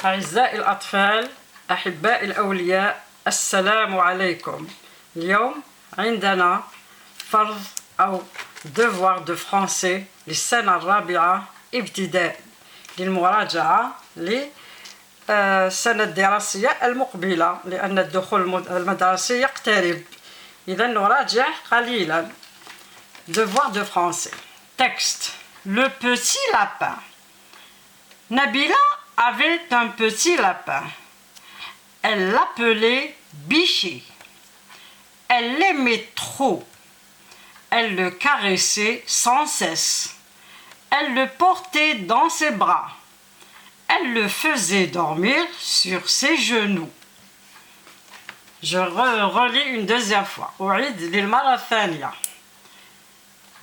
أعزائي الأطفال أحباء الأولياء السلام عليكم. اليوم عندنا فرض أو devoir de français للسنة الرابعة ابتدائي للمراجعة للسنة الدراسية المقبلة لأن الدخول المدرسي يقترب. إذا نراجع قليلا. Devoir de français. Texte. Le petit lapin. Nabila avait un petit lapin. Elle l'appelait Biché. Elle l'aimait trop. Elle le caressait sans cesse. Elle le portait dans ses bras. Elle le faisait dormir sur ses genoux. Je relis une deuxième fois. أعيد للمرة الثانية.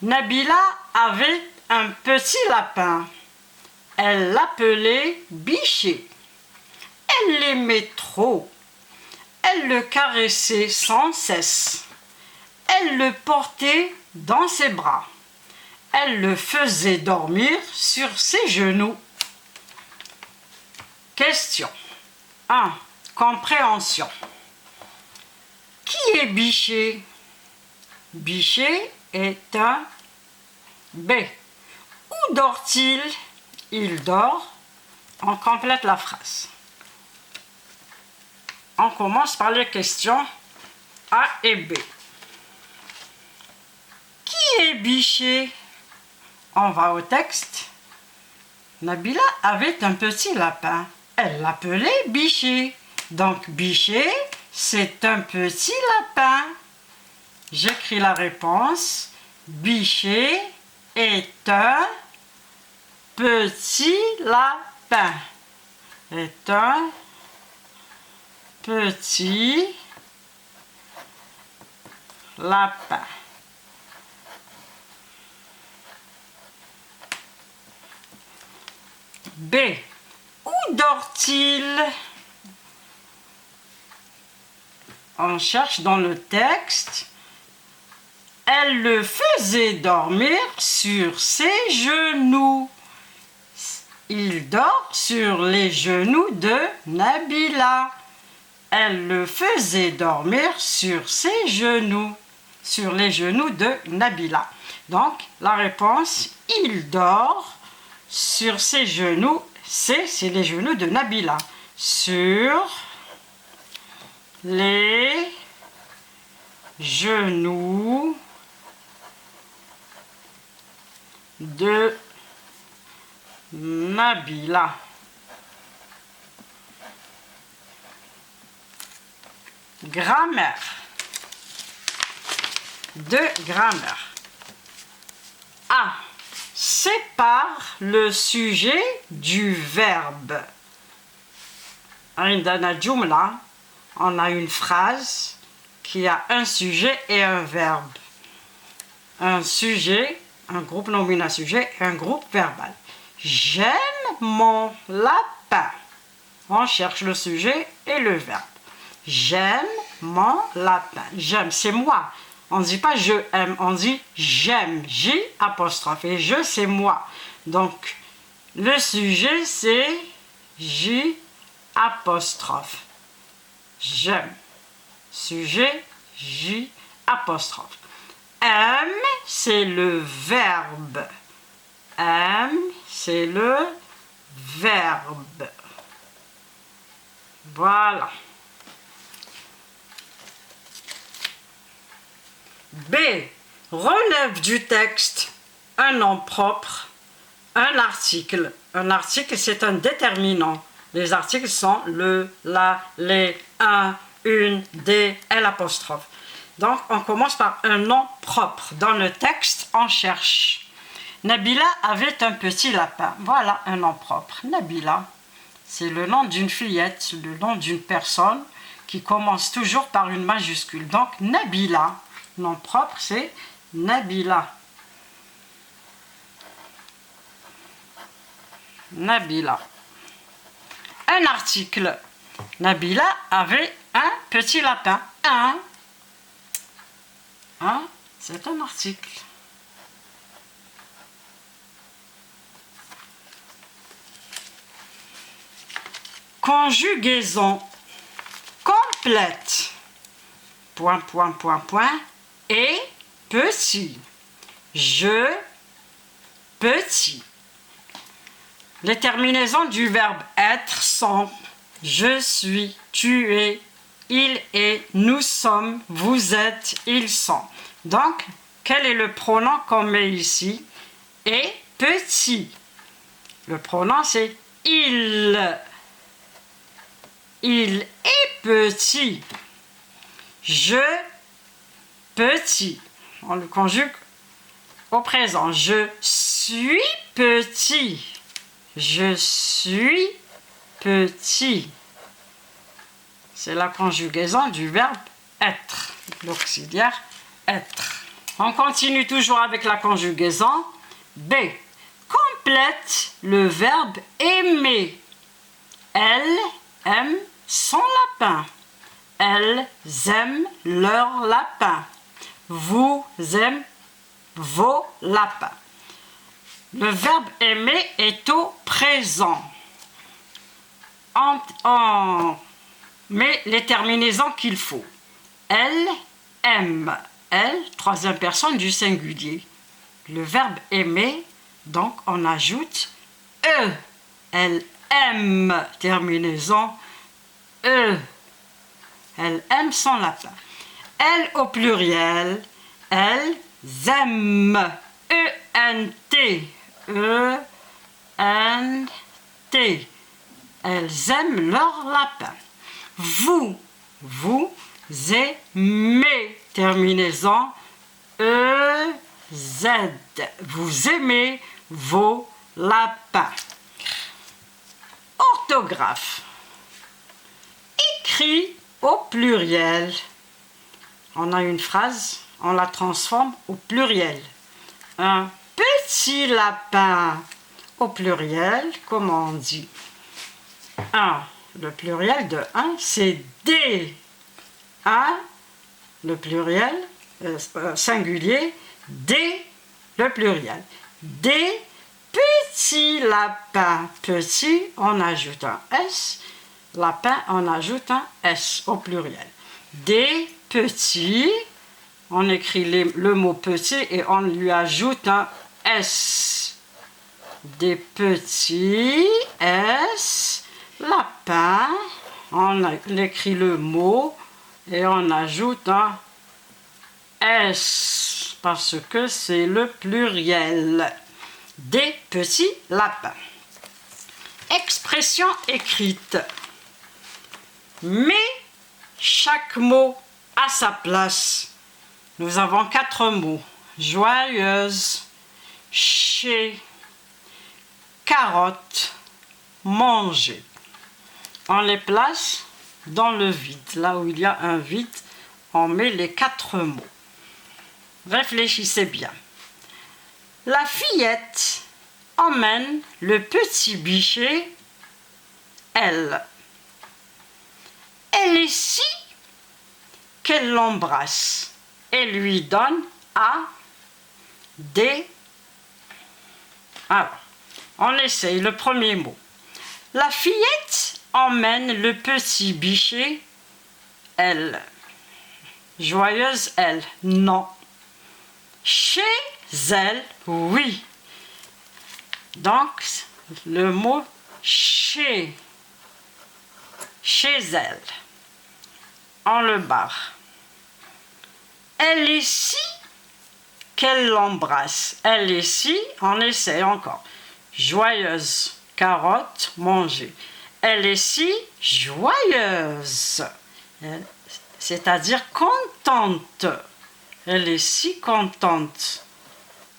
Nabila avait un petit lapin. Elle l'appelait Biché. Elle l'aimait trop. Elle le caressait sans cesse. Elle le portait dans ses bras. Elle le faisait dormir sur ses genoux. Question 1. Compréhension. Qui est Biché? Biché est un B. Où dort-il? Il dort. On complète la phrase. On commence par les questions A et B. Qui est Biché? On va au texte. Nabila avait un petit lapin. Elle l'appelait Biché. Donc Biché, c'est un petit lapin. J'écris la réponse. Biché est un petit lapin. Est un petit lapin. B. Où dort-il? On cherche dans le texte. Elle le faisait dormir sur ses genoux. Il dort sur les genoux de Nabila. Elle le faisait dormir sur ses genoux. Sur les genoux de Nabila. Donc, la réponse, il dort sur ses genoux. C'est les genoux de Nabila. Sur les genoux de Nabila. Grammaire. De grammaire. A. Sépare le sujet du verbe. عندنا جملة. On a une phrase qui a un sujet et un verbe. Un sujet, un groupe nominal sujet et un groupe verbal. J'aime mon lapin. On cherche le sujet et le verbe. J'aime mon lapin. J'aime, c'est moi. On ne dit pas je aime, on dit j'aime. J apostrophe. Et je, c'est moi. Donc, le sujet, c'est J apostrophe. J'aime. Sujet, J apostrophe. Aime, c'est le verbe. Aime, c'est le verbe. Voilà. B. Relève du texte un nom propre, un article. Un article, c'est un déterminant. Les articles sont le, la, les, un, une, des, l'apostrophe. Donc, on commence par un nom propre. Dans le texte, on cherche. Nabila avait un petit lapin. Voilà un nom propre. Nabila, c'est le nom d'une fillette, le nom d'une personne qui commence toujours par une majuscule. Donc, Nabila, nom propre, c'est Nabila. Nabila. Un article. Nabila avait un petit lapin. Un, c'est un article. Conjugaison complète. Point, point, point, point. Et petit. Je, petit. Les terminaisons du verbe être sont je suis, tu es, il est, nous sommes, vous êtes, ils sont. Donc, quel est le pronom qu'on met ici? Et petit. Le pronom c'est il. Il est petit. Je, petit. On le conjugue au présent. Je suis petit. Je suis petit. C'est la conjugaison du verbe être. L'auxiliaire être. On continue toujours avec la conjugaison. B. Complète le verbe aimer. Elle aime son lapin. Elles aiment leur lapin. Vous aimez vos lapins. Le verbe aimer est au présent. On met les terminaisons qu'il faut. Elle aime. Elle, troisième personne du singulier. Le verbe aimer, donc on ajoute e. Elle aime. Terminaison e. Elle aime son lapin. Elle au pluriel. Elles aiment. E-N-T. E-N-T. Elles aiment leur lapin. Vous aimez. Terminaison E-Z. Vous aimez vos lapins. Orthographe. Écrit au pluriel. On a une phrase, on la transforme au pluriel. Un petit lapin. Au pluriel, comment on dit? Un. Le pluriel de un, c'est des. Un, le pluriel, singulier, des, le pluriel. Des petits lapins. Petit, on ajoute un S. Lapin, on ajoute un S au pluriel. Des petits, on écrit le mot petit et on lui ajoute un S. Des petits S lapins, on écrit le mot et on ajoute un S parce que c'est le pluriel. Des petits lapins. Expression écrite. Mets chaque mot à sa place. Nous avons 4 mots. Joyeuse, chez, carotte, manger. On les place dans le vide. Là où il y a un vide, on met les 4 mots. Réfléchissez bien. La fillette emmène le petit biché, elle. Elle est si qu'elle l'embrasse et lui donne à des... Alors, on essaye le premier mot. La fillette emmène le petit biché, elle. Joyeuse, elle. Non. Chez elle, oui. Donc, le mot chez. Chez elle. On le barre. Elle est si qu'elle l'embrasse. Elle est si, on essaie encore. Joyeuse, carotte, manger. Elle est si joyeuse, c'est-à-dire contente. Elle est si contente.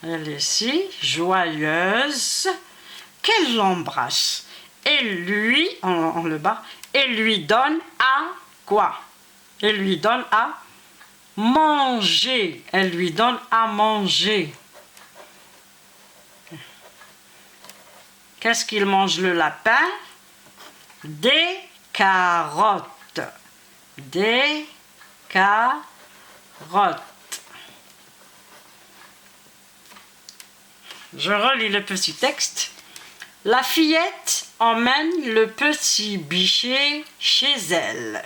Elle est si joyeuse qu'elle l'embrasse. Et lui, on le bat, et lui donne à quoi? Elle lui donne à manger. Elle lui donne à manger. Qu'est-ce qu'il mange le lapin? Des carottes. Des carottes. Je relis le petit texte. La fillette emmène le petit biché chez elle.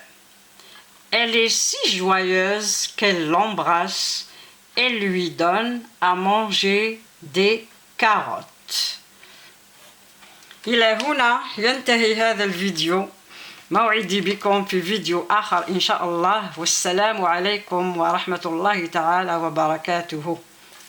Elle est si joyeuse qu'elle l'embrasse et lui donne à manger des carottes. إلى هنا ينتهي هذا الفيديو. موعدي بكم في فيديو آخر إن شاء الله، والسلام عليكم ورحمة الله تعالى وبركاته.